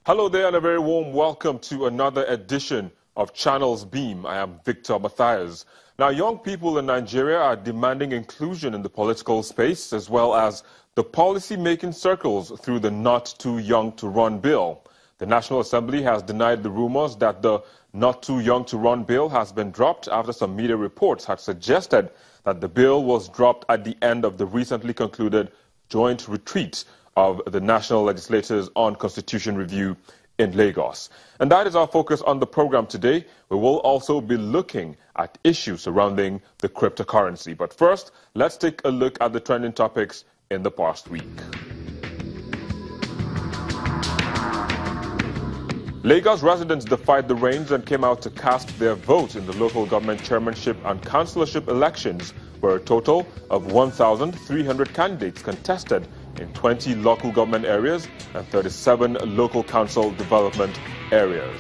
Hello there and a very warm welcome to another edition of Channels Beam. I am Victor Matthias. Now, young people in Nigeria are demanding inclusion in the political space as well as the policy-making circles through the Not Too Young to Run bill. The National Assembly has denied the rumors that the Not Too Young to Run bill has been dropped after some media reports had suggested that the bill was dropped at the end of the recently concluded joint retreat of the national legislators on constitution review in Lagos. And that is our focus on the program today. We will also be looking at issues surrounding the cryptocurrency. But first, let's take a look at the trending topics in the past week. Lagos residents defied the rains and came out to cast their vote in the local government chairmanship and councillorship elections, where a total of 1,300 candidates contested in 20 local government areas and 37 local council development areas.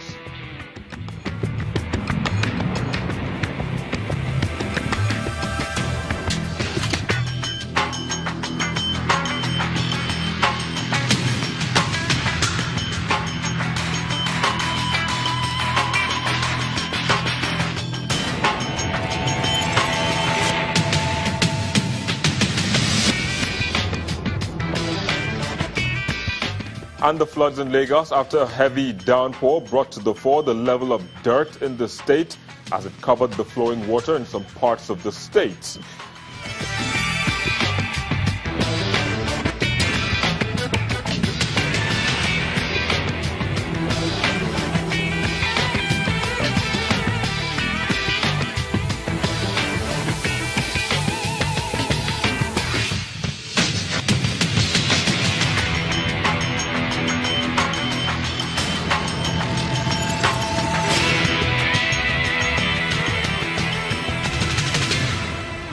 And the floods in Lagos after a heavy downpour brought to the fore the level of dirt in the state as it covered the flowing water in some parts of the state.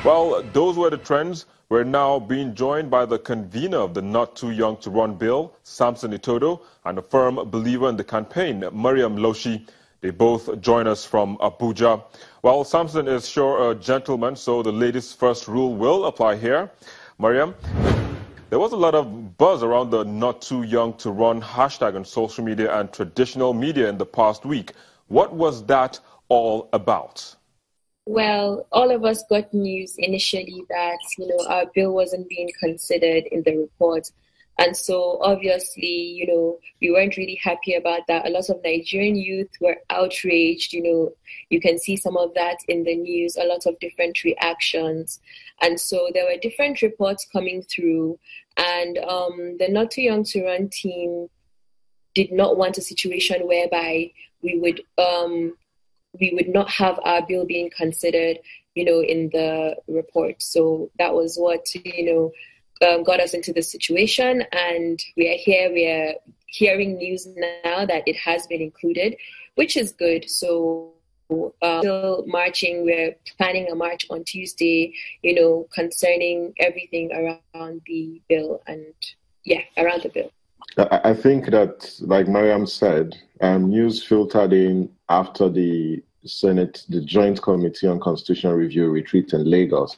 Well, those were the trends. We're now being joined by the convener of the Not Too Young to Run bill, Samson Itodo, and a firm believer in the campaign, Mariam Loshi. They both join us from Abuja. Well, Samson is sure a gentleman, so the ladies' first rule will apply here. Mariam, there was a lot of buzz around the Not Too Young to Run hashtag on social media and traditional media in the past week. What was that all about? Well, all of us got news initially that, our bill wasn't being considered in the report. And so obviously, we weren't really happy about that. A lot of Nigerian youth were outraged. You can see some of that in the news, a lot of different reactions. And so there were different reports coming through. And the Not Too Young to Run team did not want a situation whereby we would not have our bill being considered, in the report. So that was what, got us into this situation. And we are hearing news now that it has been included, which is good. So still marching. We're planning a march on Tuesday, concerning everything around the bill around the bill. I think that, like Mariam said, news filtered in after the Senate, the Joint Committee on Constitutional Review retreat in Lagos,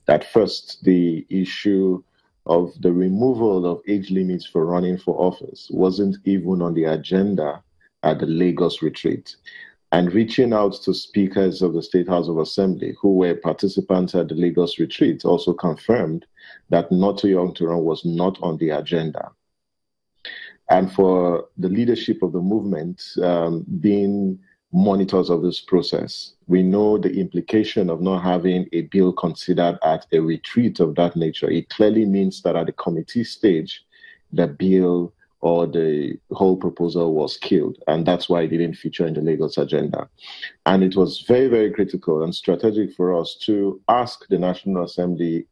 that first the issue of the removal of age limits for running for office wasn't even on the agenda at the Lagos retreat. And reaching out to speakers of the State House of Assembly who were participants at the Lagos retreat also confirmed that Not Too Young to Run was not on the agenda. And for the leadership of the movement being monitors of this process, we know the implication of not having a bill considered at a retreat of that nature. It clearly means that at the committee stage, the bill or the whole proposal was killed, and that's why it didn't feature in the Lagos agenda. And it was very, very critical and strategic for us to ask the National Assembly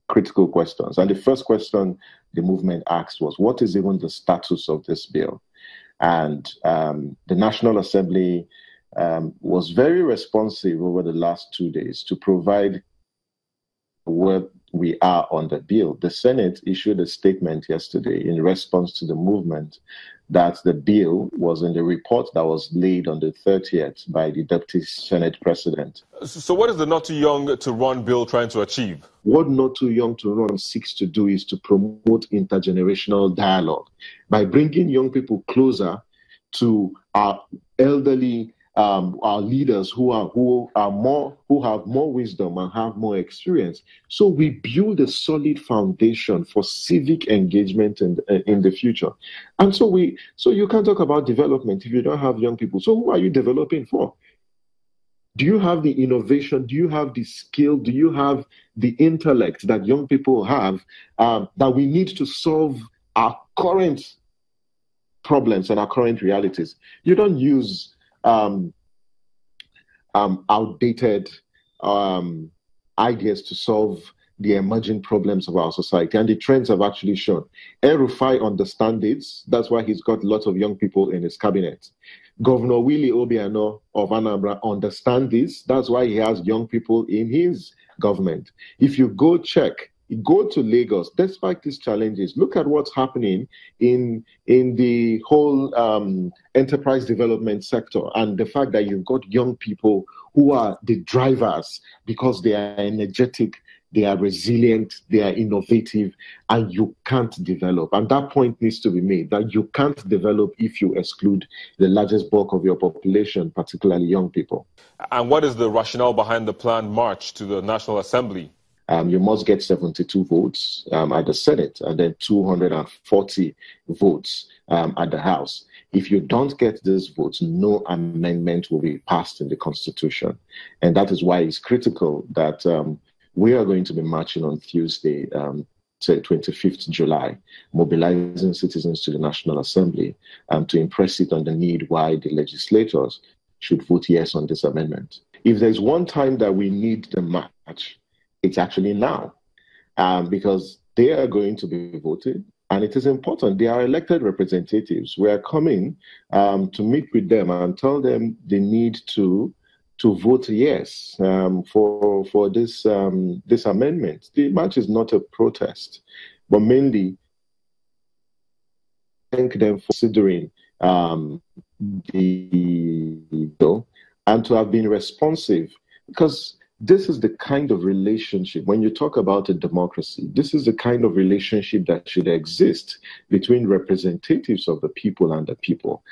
critical questions. And the first question the movement asked was, what is even the status of this bill? And the National Assembly was very responsive over the last 2 days to provide we are on the bill. The Senate issued a statement yesterday in response to the movement that the bill was in the report that was laid on the 30th by the Deputy Senate President. So what is the Not Too Young to Run bill trying to achieve? What Not Too Young to Run seeks to do is to promote intergenerational dialogue by bringing young people closer to our elderly, our leaders who have more wisdom and have more experience. So we build a solid foundation for civic engagement in the future. And so you can't talk about development if you don't have young people. So who are you developing for? Do you have the innovation? Do you have the skill? Do you have the intellect that young people have that we need to solve our current problems and our current realities? You don't use outdated ideas to solve the emerging problems of our society. And the trends have actually shown. El-Rufai understands it. That's why he's got lots of young people in his cabinet. Governor Willie Obiano of Anambra understands this. That's why he has young people in his government. If you go to Lagos, despite these challenges, look at what's happening in the whole enterprise development sector, and the fact that you've got young people who are the drivers because they are energetic, they are resilient, they are innovative, and you can't develop. And that point needs to be made, that you can't develop if you exclude the largest bulk of your population, particularly young people. And what is the rationale behind the planned march to the National Assembly? You must get 72 votes at the Senate and then 240 votes at the House. If you don't get these votes, no amendment will be passed in the Constitution. And that is why it's critical that we are going to be marching on Tuesday, 25th July, mobilizing citizens to the National Assembly to impress it on the need why the legislators should vote yes on this amendment. If there's one time that we need the march, it's actually now, because they are going to be voted, and it is important. They are elected representatives. We are coming to meet with them and tell them they need to vote yes for this amendment. The march is not a protest, but mainly thank them for considering the bill and to have been responsive, because this is the kind of relationship, when you talk about a democracy, this is the kind of relationship that should exist between representatives of the people and the people.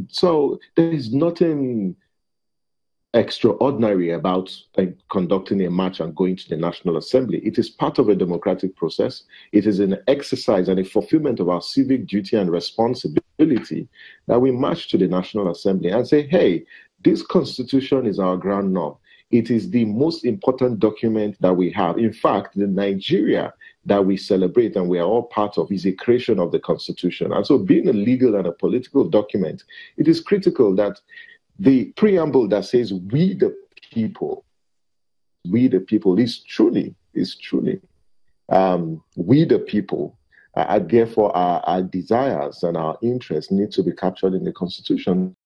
So there is nothing extraordinary about conducting a march and going to the National Assembly. It is part of a democratic process. It is an exercise and a fulfillment of our civic duty and responsibility that we march to the National Assembly and say, hey, this Constitution is our ground norm. It is the most important document that we have. In fact, the Nigeria that we celebrate and we are all part of is a creation of the Constitution. And so being a legal and a political document, it is critical that the preamble that says we the people is truly we the people. Therefore, our desires and our interests need to be captured in the Constitution.